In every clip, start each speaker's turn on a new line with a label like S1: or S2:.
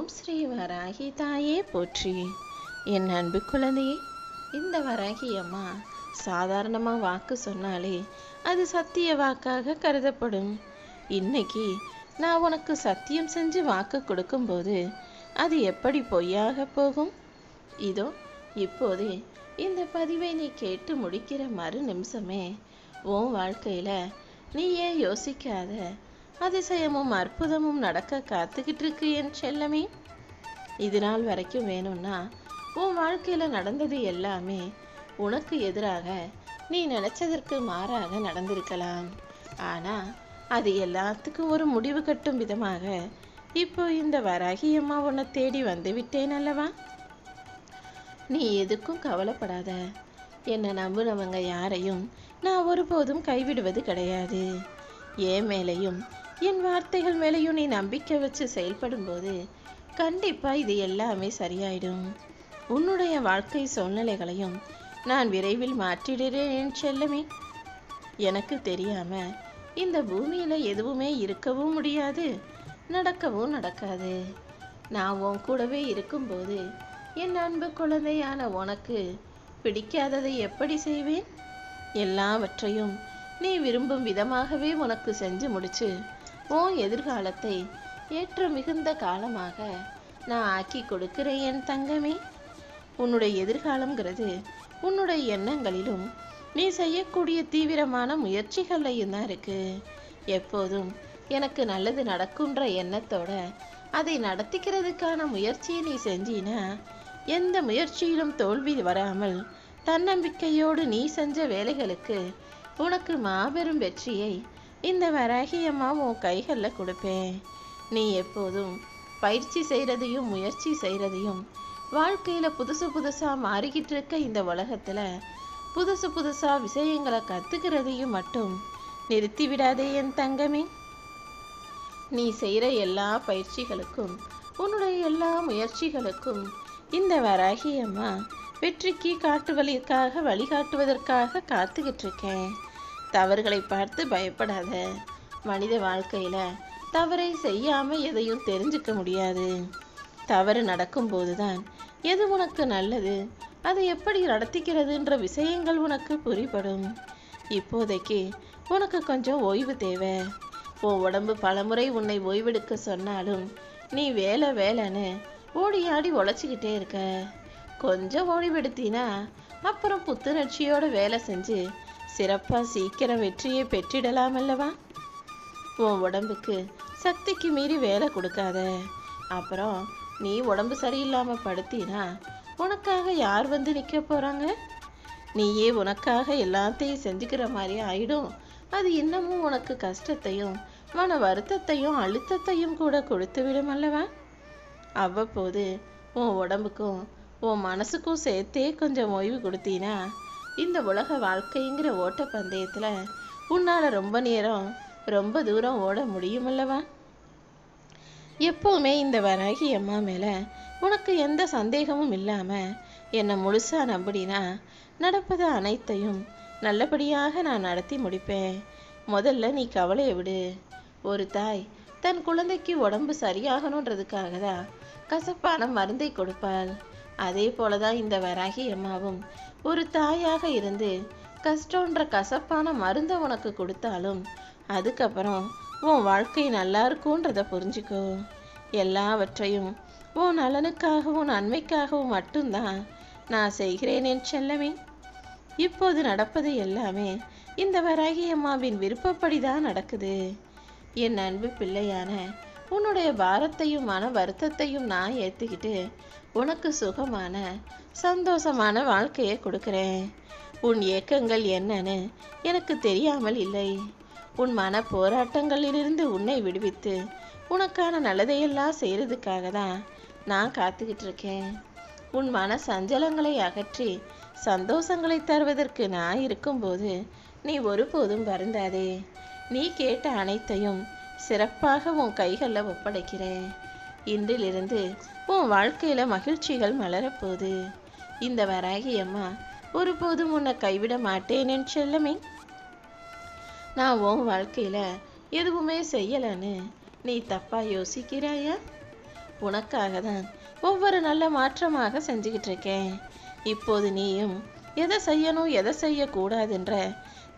S1: ஓம் ஸ்ரீ வராகி தாயே போற்றி. என் அன்பு குழந்தையே, இந்த வராகி அம்மா சாதாரணமாக வாக்கு சொன்னாலே அது சத்திய வாக்காக கருதப்படும். இன்னைக்கு நான் உனக்கு சத்தியம் செஞ்சு வாக்கு கொடுக்கும்போது அது எப்படி பொய்யாக போகும்? இதோ இப்போதே இந்த பதிவை நீ கேட்டு முடிக்கிற மறு நிமிஷமே உன் வாழ்க்கையில் நீயே யோசிக்காத அதிசயமும் அற்புதமும் நடக்க காத்துக்கிட்டு இருக்கு என் செல்லமே. இது நாள் வரைக்கும் வேணும்னா உன் வாழ்க்கையில் நடந்தது எல்லாமே உனக்கு எதிராக நீ நினைச்சதற்கு மாறாக நடந்திருக்கலாம். ஆனால் அது எல்லாத்துக்கும் ஒரு முடிவு கட்டும் விதமாக இப்போ இந்த வராகி அம்மா உன்னை தேடி வந்து விட்டேன் அல்லவா? நீ எதுக்கும் கவலைப்படாத. என்னை நம்புனவங்க யாரையும் நான் ஒருபோதும் கைவிடுவது கிடையாது. என் மேலையும் என் வார்த்தைகள் மேலேயும் நீ நம்பிக்கை வச்சு செயல்படும்போது கண்டிப்பாக இது எல்லாமே சரியாயிடும். உன்னுடைய வாழ்க்கை சூழ்நிலைகளையும் நான் விரைவில் மாற்றிடுறேன் என் செல்லமே. எனக்கு தெரியாம இந்த பூமியில் எதுவுமே இருக்கவும் முடியாது, நடக்கவும் நடக்காது. நான் உன் கூடவே இருக்கும்போது என் அன்பு குழந்தையான உனக்கு பிடிக்காததை எப்படி செய்வேன்? எல்லாவற்றையும் நீ விரும்பும் விதமாகவே உனக்கு செஞ்சு முடிச்சு உன் எதிர்காலத்தை ஏற்ற மிகுந்த காலமாக நான் ஆக்கி கொடுக்கிறேன் என் தங்கமே. உன்னுடைய எதிர்காலம்ங்கிறது உன்னுடைய எண்ணங்களிலும் நீ செய்யக்கூடிய தீவிரமான முயற்சிகள்லையும் தான் இருக்கு. எப்போதும் எனக்கு நல்லது நடக்குன்ற எண்ணத்தோட அதை நடத்திக்கிறதுக்கான முயற்சியை நீ செஞ்சினா எந்த முயற்சியிலும் தோல்வி வராமல் தன்னம்பிக்கையோடு நீ செஞ்ச வேலைகளுக்கு உனக்கு மாபெரும் வெற்றியை இந்த வராகி அம்மா உன் கைகளில் கொடுப்பேன். நீ எப்போதும் பயிற்சி செய்கிறதையும் முயற்சி செய்கிறதையும் வாழ்க்கையில் புதுசாக மாறிக்கிட்டு இருக்க இந்த உலகத்தில் புதுசாக விஷயங்களை கற்றுக்கிறதையும் மட்டும் நிறுத்தி விடாதே என் தங்கமே. நீ செய்கிற எல்லா பயிற்சிகளுக்கும் உன்னுடைய எல்லா முயற்சிகளுக்கும் இந்த வராகி அம்மா வெற்றிக்கு வழிகாட்டுவதற்காக காத்துக்கிட்டு இருக்கேன். தவறுகளை பார்த்து பயப்படாத. மனித வாழ்க்கையில் தவறை செய்யாமல் எதையும் தெரிஞ்சுக்க முடியாது. தவறு நடக்கும்போது தான் எது உனக்கு நல்லது, அதை எப்படி நடத்திக்கிறதுன்ற விஷயங்கள் உனக்கு புரிபடும். இப்போதைக்கு உனக்கு கொஞ்சம் ஓய்வு தேவை. உன் உடம்பு பலமுறை உன்னை ஓய்வெடுக்க சொன்னாலும் நீ வேலைன்னு ஓடி ஆடி உழைச்சிக்கிட்டே இருக்க. கொஞ்சம் ஓய்வெடுத்தினா அப்புறம் புத்துணர்ச்சியோட வேலை செஞ்சு சிறப்பாக சீக்கிரம் வெற்றியை பெற்றிடலாம் அல்லவா? உன் உடம்புக்கு சக்திக்கு மீறி வேலை கொடுக்காத. அப்புறம் நீ உடம்பு சரியில்லாமல் படுத்தினா உனக்காக யார் வந்து நிற்க போகிறாங்க? நீயே உனக்காக எல்லாத்தையும் செஞ்சுக்கிற மாதிரி ஆயிடும். அது இன்னமும் உனக்கு கஷ்டத்தையும் மன வருத்தத்தையும் அழுத்தத்தையும் கூட கொடுத்து விடும் அல்லவா? அவ்வப்போது உன் உடம்புக்கும் உன் மனசுக்கும் சேர்த்தே கொஞ்சம் ஓய்வு கொடுத்தீனா இந்த உலக வாழ்க்கைங்கிற ஓட்ட பந்தயத்தில் உன்னால் ரொம்ப தூரம் ஓட முடியுமல்லவா? எப்போவுமே இந்த வராகி அம்மா மேலே உனக்கு எந்த சந்தேகமும் இல்லாமல் என்னை முழுசாக நம்பினா நடப்பது அனைத்தையும் நல்லபடியாக நான் நடத்தி முடிப்பேன். முதல்ல நீ கவலையை விடு. ஒரு தாய் தன் குழந்தைக்கு உடம்பு சரியாகணுன்றதுக்காக தான் கசப்பான மருந்தை கொடுப்பாள். அதே போலதான் இந்த வராகி அம்மாவும் ஒரு தாயாக இருந்து கஷ்டன்ற கசப்பான மருந்தை உனக்கு கொடுத்தாலும் அதுக்கப்புறம் உன் வாழ்க்கை நல்லா இருக்கும்ன்றதை புரிஞ்சுக்கோ. எல்லாவற்றையும் உன் நலனுக்காகவும் நன்மைக்காகவும் மட்டும்தான் நான் செய்கிறேன் என் செல்லமே. இப்போது நடப்பது எல்லாமே இந்த வராகி அம்மாவின் விருப்பப்படி தான் நடக்குது. என் அன்பு பிள்ளையான உன்னுடைய பாரத்தையும் மன வருத்தத்தையும் நான் ஏற்றுக்கிட்டு உனக்கு சுகமான சந்தோஷமான வாழ்க்கையை கொடுக்குறேன். உன் ஏக்கங்கள் என்னன்னு எனக்கு தெரியாமல் இல்லை. உன் மன போராட்டங்களிலிருந்து உன்னை விடுவித்து உனக்கான நல்லதையெல்லாம் செய்கிறதுக்காக தான் நான் காத்துக்கிட்டு இருக்கேன். உன் மன சஞ்சலங்களை அகற்றி சந்தோஷங்களை தருவதற்கு நான் இருக்கும்போது நீ ஒருபோதும் வருந்தாதே. நீ கேட்ட அனைத்தையும் சிறப்பாக உன் கைகளில் ஒப்படைக்கிறேன். இன்றிலிருந்து உன் வாழ்க்கையில் மகிழ்ச்சிகள் மலரப்போகுது. இந்த வராகி அம்மா ஒருபோதும் உன்னை கைவிட மாட்டேன் என் செல்லமே. நான் உன் வாழ்க்கையில் எதுவுமே செய்யலைன்னு நீ தப்பாக யோசிக்கிறாயா? உனக்காக தான் ஒவ்வொரு நல்ல மாற்றமாக செஞ்சுக்கிட்டு இருக்கேன். இப்போது நீயும் எதை செய்யணும் எதை செய்யக்கூடாதுன்ற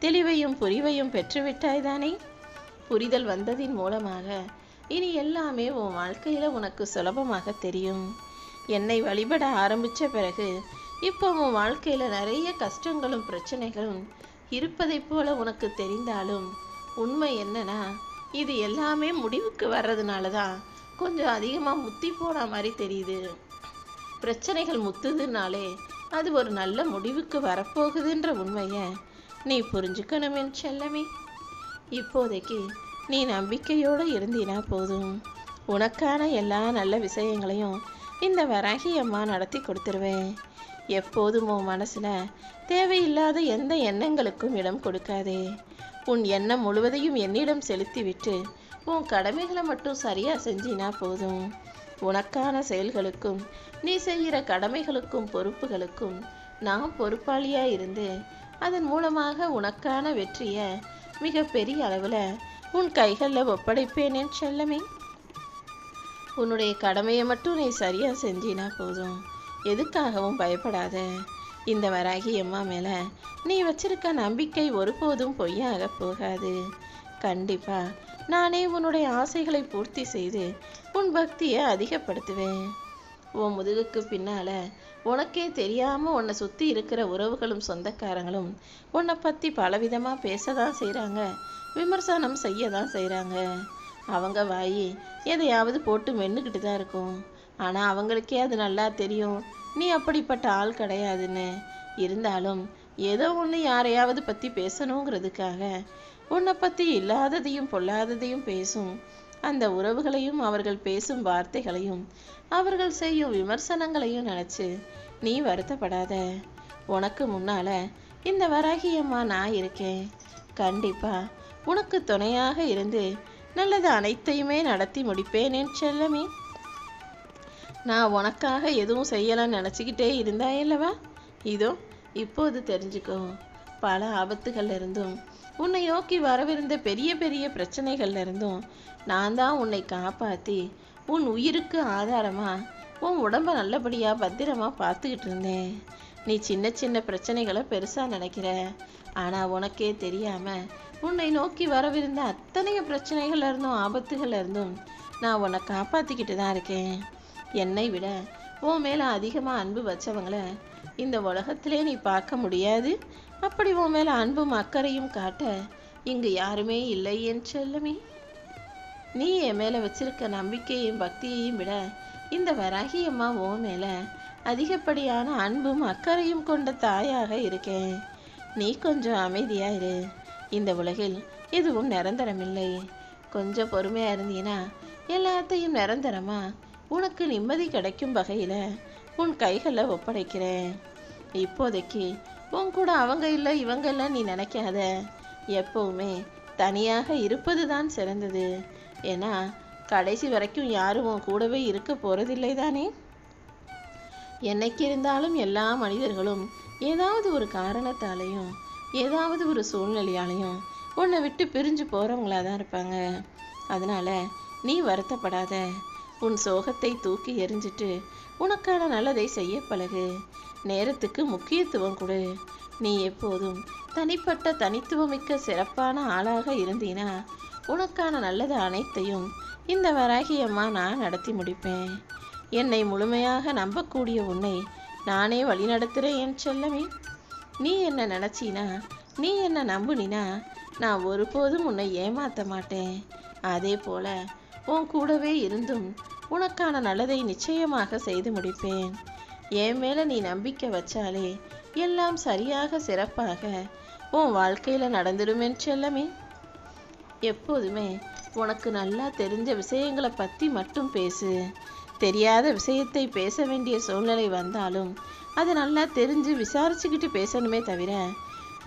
S1: தெளிவையும் புரிவையும் பெற்றுவிட்டாய் தானே? புரிதல் வந்ததின் மூலமாக இனி எல்லாமே உன் வாழ்க்கையில உனக்கு சுலபமாக தெரியும். என்னை வழிபட ஆரம்பிச்ச பிறகு இப்போ உன் வாழ்க்கையில நிறைய கஷ்டங்களும் பிரச்சனைகளும் இருப்பதைப் போல உனக்கு தெரிந்தாலும் உண்மை என்னன்னா, இது எல்லாமே முடிவுக்கு வர்றதுனால தான் கொஞ்சம் அதிகமாக முத்தி போன மாதிரி தெரியுது. பிரச்சனைகள் முத்துதுனாலே அது ஒரு நல்ல முடிவுக்கு வரப்போகுதுன்ற உண்மையை நீ புரிஞ்சுக்கணும் என் செல்லமே. இப்போதைக்கு நீ நம்பிக்கையோடு இருந்தினா போதும். உனக்கான எல்லா நல்ல விஷயங்களையும் இந்த வராகி அம்மா நடத்தி கொடுத்துருவேன். எப்போதும் உன் மனசில் தேவையில்லாத எந்த எண்ணங்களுக்கும் இடம் கொடுக்காதே. உன் எண்ணம் முழுவதையும் என்னிடம் செலுத்திவிட்டு உன் கடமைகளை மட்டும் சரியாக செஞ்சினா போதும். உனக்கான செயல்களுக்கும் நீ செய்கிற கடமைகளுக்கும் பொறுப்புகளுக்கும் நான் பொறுப்பாளியாக இருந்து அதன் மூலமாக உனக்கான வெற்றியை மிக பெரிய அளவில் உன் கைகளில் ஒப்படைப்பேனேன் செல்லமே. உன்னுடைய கடமையை மட்டும் நீ சரியாக செஞ்சினா போதும். எதுக்காகவும் பயப்படாத. இந்த வராகி அம்மா மேலே நீ வச்சிருக்க நம்பிக்கை ஒருபோதும் பொய்யாக போகாது. கண்டிப்பா நானே உன்னுடைய ஆசைகளை பூர்த்தி செய்து உன் பக்தியை அதிகப்படுத்துவேன். உன் முதுகுக்கு பின்னால உனக்கே தெரியாம உன்னை சுத்தி இருக்கிற உறவுகளும் சொந்தக்காரங்களும் உன்னை பத்தி பலவிதமாக பேசதான் செய்கிறாங்க, விமர்சனம் செய்ய தான் செய்கிறாங்க. அவங்க வாயி எதையாவது போட்டு மென்னுக்கிட்டு தான் இருக்கும். ஆனால் அவங்களுக்கே அது நல்லா தெரியும் நீ அப்படிப்பட்ட ஆள் கிடையாதுன்னு. இருந்தாலும் ஏதோ ஒன்று யாரையாவது பற்றி பேசணுங்கிறதுக்காக உன்னை பற்றி இல்லாததையும் பொல்லாததையும் பேசும் அந்த உறவுகளையும் அவர்கள் பேசும் வார்த்தைகளையும் அவர்கள் செய்யும் விமர்சனங்களையும் நினச்சி நீ வருத்தப்படாத. உனக்கு முன்னால் இந்த வராகி அம்மா நான் இருக்கேன். கண்டிப்பாக உனக்கு துணையாக இருந்து நல்லது அனைத்தையுமே நடத்தி முடிப்பேனேன் செல்லமே. நான் உனக்காக எதுவும் செய்யலாம்னு நினச்சிக்கிட்டே இருந்தா இல்லவா? இதோ இப்போது தெரிஞ்சுக்கோ. பல ஆபத்துகள்ல இருந்தும் உன்னை நோக்கி வரவிருந்த பெரிய பெரிய பிரச்சனைகள்ல இருந்தும் நான் தான் உன்னை காப்பாற்றி உன் உயிருக்கு ஆதாரமா உன் உடம்ப நல்லபடியா பத்திரமா பார்த்துக்கிட்டு இருந்தேன். நீ சின்ன சின்ன பிரச்சனைகளை பெருசா நினைக்கிற. ஆனா உனக்கே தெரியாம உன்னை நோக்கி வரவிருந்த அத்தனைய பிரச்சனைகள்ல இருந்தும் ஆபத்துகள்ல இருந்தும் நான் உன்னை காப்பாத்திக்கிட்டு தான் இருக்கேன். என்னை விட உன் மேல அதிகமா அன்பு வச்சவங்களை இந்த உலகத்திலே நீ பார்க்க முடியாது. அப்படி உன் மேல அன்பும் அக்கறையும் காட்ட இங்கு யாருமே இல்லை என் செல்லமே. நீ என் மேல வச்சிருக்க நம்பிக்கையும் பக்தியையும் விட இந்த வராகி அம்மா உன் மேல அதிகப்படியான அன்பும் அக்கறையும் கொண்ட தாயாக இருக்கேன். நீ கொஞ்சம் அமைதியா இரு. இந்த உலகில் எதுவும் நிரந்தரமில்லை. கொஞ்சம் பொறுமையா இருந்தீனா எல்லாத்தையும் நிரந்தரமா உனக்கு நிம்மதி கிடைக்கும் வகையில உன் கைகளை ஒப்படைக்கிறேன். இப்போதைக்கு உன் கூட அவங்க இல்லை இவங்க இல்லை நீ நினைக்காத. எப்பவுமே தனியாக இருப்பது தான் சிறந்தது. ஏன்னா கடைசி வரைக்கும் யாரும் உன் கூடவே இருக்க போறதில்லை தானே. என்னைக்கு இருந்தாலும் எல்லா மனிதர்களும் ஏதாவது ஒரு காரணத்தாலையும் ஏதாவது ஒரு சூழ்நிலையாலையும் உன்னை விட்டு பிரிஞ்சு போறவங்களா தான் இருப்பாங்க. அதனால நீ வருத்தப்படாத. உன் சோகத்தை தூக்கி எறிஞ்சிட்டு உனக்கான நல்லதை செய்ய பழகு. நேரத்துக்கு முக்கியத்துவம் கொடு. நீ எப்போதும் தனிப்பட்ட தனித்துவமிக்க சிறப்பான ஆளாக இருந்தீனா உனக்கான நல்லது அனைத்தையும் இந்த வராகி அம்மா நான் நடத்தி முடிப்பேன். என்னை முழுமையாக நம்பக்கூடிய உன்னை நானே வழிநடத்துகிறேன் என் செல்லமே. நீ என்ன நினச்சினா நீ என்ன நம்புனினா நான் ஒருபோதும் உன்னை ஏமாற்ற மாட்டேன். அதே போல உன் கூடவே இருந்தும் உனக்கான நல்லதை நிச்சயமாக செய்து முடிப்பேன். என் மேல நீ நம்பிக்கை வச்சாலே எல்லாம் சரியாக சிறப்பாக உன் வாழ்க்கையில நடந்துடும் என் செல்லமே. எப்போதுமே உனக்கு நல்லா தெரிஞ்ச விஷயங்களை பற்றி மட்டும் பேசு. தெரியாத விஷயத்தை பேச வேண்டிய சூழ்நிலை வந்தாலும் அதை நல்லா தெரிஞ்சு விசாரிச்சுக்கிட்டு பேசணுமே தவிர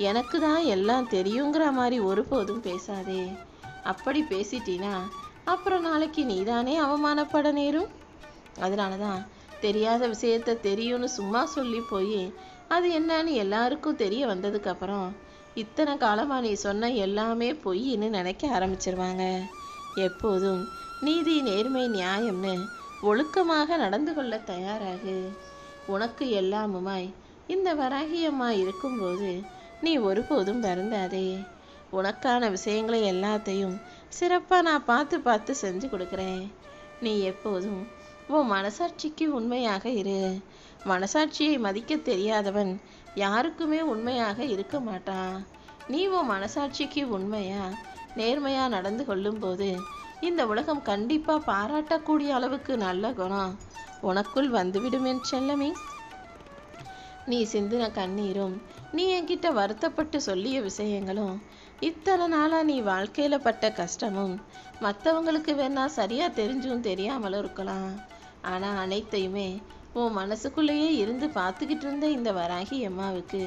S1: எனக்கு தான் எல்லாம் தெரியுங்கிற மாதிரி ஒருபோதும் பேசாதே. அப்படி பேசிட்டினா அப்புறம் நாளைக்கு நீதானே அவமானப்பட நேரும். அதனால தான் தெரியாத விஷயத்த தெரியும்னு சும்மா சொல்லி போய் அது என்னன்னு எல்லாருக்கும் தெரிய வந்ததுக்கப்புறம் இத்தனை காலமாக நீ சொன்ன எல்லாமே பொய்ன்னு நினைக்க ஆரம்பிச்சிருவாங்க. எப்போதும் நீதி நேர்மை நியாயம்னு ஒழுக்கமாக நடந்து கொள்ள தயாராகு. உனக்கு எல்லாமுமாய் இந்த வராகியம்மா இருக்கும்போது நீ ஒருபோதும் வருந்தாதே. உனக்கான விஷயங்களை எல்லாத்தையும் சிறப்பாக நான் பார்த்து பார்த்து செஞ்சு கொடுக்குறேன். நீ எப்போதும் உன் மனசாட்சிக்கு உண்மையாக இரு. மனசாட்சியை மதிக்க தெரியாதவன் யாருக்குமே உண்மையாக இருக்க மாட்டான். நீ உன் மனசாட்சிக்கு உண்மையா நேர்மையா நடந்து கொள்ளும்போது இந்த உலகம் கண்டிப்பா பாராட்டக்கூடிய அளவுக்கு நல்ல குணம் உனக்குள் வந்துவிடும் என் செல்லமே. நீ சிந்தின கண்ணீரும் நீ என்கிட்ட வருத்தப்பட்டு சொல்லிய விஷயங்களும் இத்தனை நாளா நீ வாழ்க்கையில பட்ட கஷ்டமும் மற்றவங்களுக்கு வேணா சரியா தெரிஞ்சும் தெரியாமலும் இருக்கலாம். ஆனா அனைத்தையுமே உன் மனசுக்குள்ளேயே இருந்து பார்த்துக்கிட்டு இருந்த இந்த வராகி அம்மாவுக்கு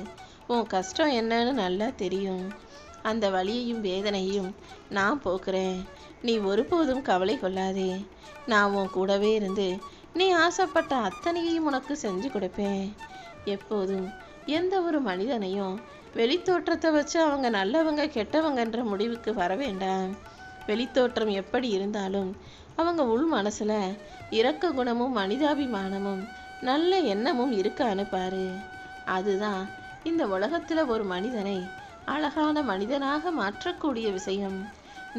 S1: உன் கஷ்டம் என்னன்னு நல்லா தெரியும். அந்த வலியையும் வேதனையும் நான் போக்குறேன். நீ ஒருபோதும் கவலை கொள்ளாதே. நான் உன் கூடவே இருந்து நீ ஆசைப்பட்ட அத்தனையையும் உனக்கு செஞ்சு கொடுப்பேன். எப்போதும் எந்த ஒரு மனிதனையும் வெளித்தோற்றத்தை வச்சு அவங்க நல்லவங்க கெட்டவங்கன்ற முடிவுக்கு வர வேண்டாம். வெளித்தோற்றம் எப்படி இருந்தாலும் அவங்க உள் மனசுல இரக்க குணமும் மனிதாபிமானமும் நல்ல எண்ணமும் இருக்கான்னு பாரு. அதுதான் இந்த உலகத்துல ஒரு மனிதனை அழகான மனிதனாக மாற்றக்கூடிய விஷயம்.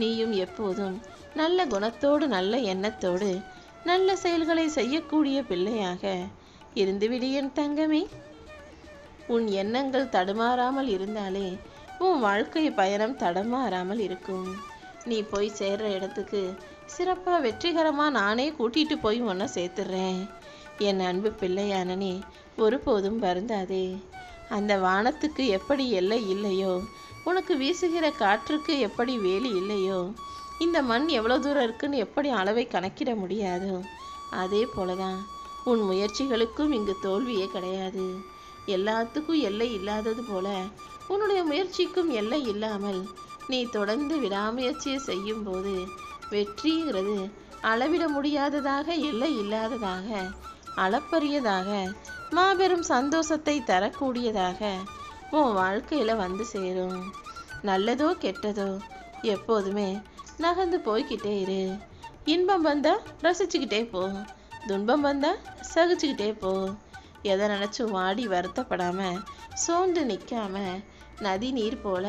S1: நீயும் எப்போதும் நல்ல குணத்தோடு நல்ல எண்ணத்தோடு நல்ல செயல்களை செய்யக்கூடிய பிள்ளையாக இருந்துவிடு என் தங்கமே. உன் எண்ணங்கள் தடுமாறாமல் இருந்தாலே உன் வாழ்க்கை பயணம் தடமாறாமல் இருக்கும். நீ போய் சேர்ற இடத்துக்கு சிறப்பாக வெற்றிகரமாக நானே கூட்டிட்டு போய் உன்னை சேர்த்துடுறேன். என் அன்பு பிள்ளையான நீ ஒருபோதும் வருந்தாதே. அந்த வானத்துக்கு எப்படி எல்லை இல்லையோ, உனக்கு வீசுகிற காற்றுக்கு எப்படி வேலி இல்லையோ, இந்த மண் எவ்வளோ தூரம் இருக்குன்னு எப்படி அளவை கணக்கிட முடியாதோ, அதே போலதான் உன் முயற்சிகளுக்கும் இங்கு தோல்வியே கிடையாது. எல்லாத்துக்கும் எல்லை இல்லாதது போல உன்னுடைய முயற்சிக்கும் எல்லை இல்லாமல் நீ தொடர்ந்து விடாமுயற்சியை செய்யும் போது வெற்றிங்கிறது அளவிட முடியாததாக, எல்லை இல்லாததாக, அளப்பரியதாக, மாபெரும் சந்தோஷத்தை தரக்கூடியதாக உன் வாழ்க்கையில வந்து சேரும். நல்லதோ கெட்டதோ எப்போதுமே நகர்ந்து போய்கிட்டே இரு. இன்பம் வந்தா ரசிச்சுக்கிட்டே போ, துன்பம் வந்தா சகிச்சுக்கிட்டே போ. எதை நினைச்சும் வாடி வருத்தப்படாம சோர்ந்து நிற்காம நதி நீர் போல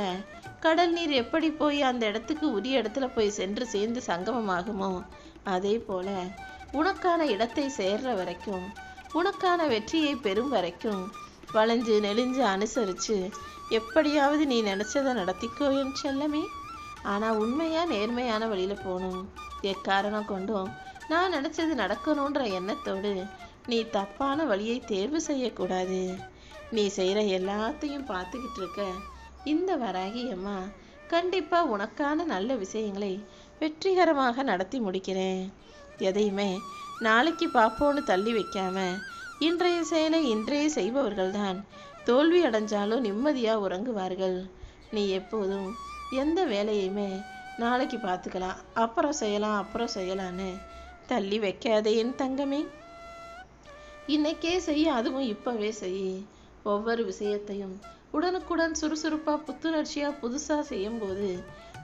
S1: கடல் நீர் எப்படி போய் அந்த இடத்துக்கு உரிய இடத்துல போய் சென்று சேர்ந்து சங்கமமாகுமோ, அதே போல உனக்கான இடத்தை சேர்ற வரைக்கும், உனக்கான வெற்றியை பெறும் வரைக்கும் வளைஞ்சு நெளிஞ்சு அனுசரிச்சு எப்படியாவது நீ நினைச்சதை நடத்திக்கோ என் செல்லமே. ஆனா உண்மையா நேர்மையான வழியில போகணும். எக்காரணம் கொண்டும் நான் நினைச்சது நடக்கணுன்ற எண்ணத்தோடு நீ தப்பான வழியை தேர்வு செய்யக்கூடாது. நீ செய்யற எல்லாத்தையும் பார்த்துக்கிட்டு இருக்க இந்த வராகி அம்மா கண்டிப்பா உனக்கான நல்ல விஷயங்களை வெற்றிகரமாக நடத்தி முடிக்கிறேன். எதையுமே நாளைக்கு பார்ப்போன்னு தள்ளி வைக்காம இன்றைய செயலை இன்றைய செய்பவர்கள்தான் தோல்வி அடைஞ்சாலும் நிம்மதியா உறங்குவார்கள். நீ எப்போதும் எந்த வேலையுமே நாளைக்கு பார்த்துக்கலாம், அப்புறம் செய்யலான்னு தள்ளி வைக்காதே என் தங்கமே. இன்னைக்கே செய்ய, அதுவும் இப்பவே செய். ஒவ்வொரு விஷயத்தையும் உடனுக்குடன் சுறுசுறுப்பா புத்துணர்ச்சியா புதுசா செய்யும் போது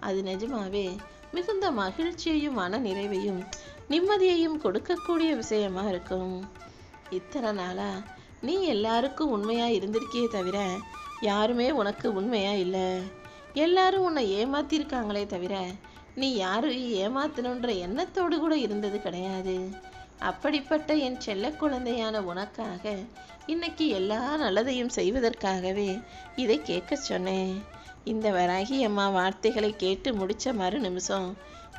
S1: அது நிஜமாவே மிகுந்த மகிழ்ச்சியையும் மன நிறைவையும் நிம்மதியையும் கொடுக்கக்கூடிய விஷயமா இருக்கும். இத்தனை நாளா நீ எல்லாருக்கும் உண்மையா இருந்திருக்கியே தவிர யாருமே உனக்கு உண்மையா இல்லை. எல்லாரும் உன்னை ஏமாத்திருக்காங்களே தவிர நீ யாரையும் ஏமாத்தணுன்ற எண்ணத்தோடு கூட இருந்தது கிடையாது. அப்படிப்பட்ட என் செல்ல குழந்தையான உனக்காக இன்னைக்கு எல்லா நல்லதையும் செய்வதற்காகவே இதை கேட்க சொன்னேன். இந்த வராகி அம்மா வார்த்தைகளை கேட்டு முடிச்ச மறு நிமிஷம்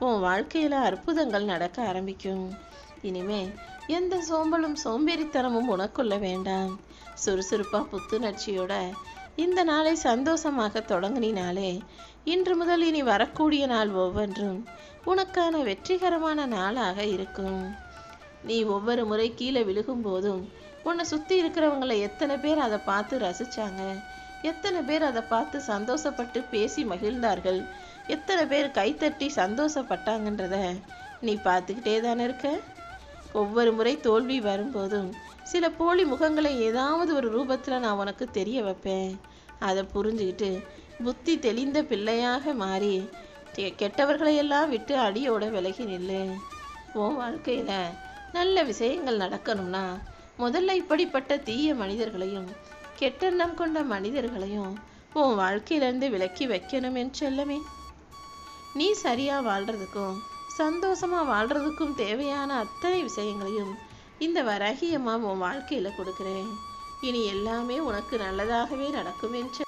S1: உன் வாழ்க்கையில அற்புதங்கள் நடக்க ஆரம்பிக்கும். இனிமே எந்த சோம்பலும் சோம்பேறித்தனமும் உனக்குள்ள வேண்டாம். சுறுசுறுப்பா புத்துணர்ச்சியோட இந்த நாளை சந்தோஷமாக தொடங்கினாலே இன்று முதல் இனி வரக்கூடிய நாள் ஒவ்வொன்றும் உனக்கான வெற்றிகரமான நாளாக இருக்கும். நீ ஒவ்வொரு முறை கீழே விழுகும் போதும் உன்னை சுற்றி இருக்கிறவங்களை எத்தனை பேர் அதை பார்த்து ரசிச்சாங்க, எத்தனை பேர் அதை பார்த்து சந்தோஷப்பட்டு பேசி மகிழ்ந்தார்கள், எத்தனை பேர் கைத்தட்டி சந்தோஷப்பட்டாங்கன்றத நீ பார்த்துக்கிட்டே தானே இருக்க. ஒவ்வொரு முறை தோல்வி வரும்போதும் சில போலி முகங்களை ஏதாவது ஒரு ரூபத்தில் நான் உனக்கு தெரிய வைப்பேன். அதை புரிஞ்சுக்கிட்டு புத்தி தெளிந்த பிள்ளையாக மாறி கெட்டவர்களையெல்லாம் விட்டு அடியோட விலகி நில்லு. உன் வாழ்க்கையில் நல்ல விஷயங்கள் நடக்கணும்னா முதல்ல இப்படிப்பட்ட தீய மனிதர்களையும் கெட்டெண்ணம் கொண்ட மனிதர்களையும் உன் வாழ்க்கையிலேருந்து விலக்கி வைக்கணும் என் செல்லமே. நீ சரியா வாழ்றதுக்கும் சந்தோஷமா வாழ்றதுக்கும் தேவையான அத்தனை விஷயங்களையும் இந்த வராகி அம்மா உன் வாழ்க்கையில கொடுக்குறேன். இனி எல்லாமே உனக்கு நல்லதாகவே நடக்கும் என்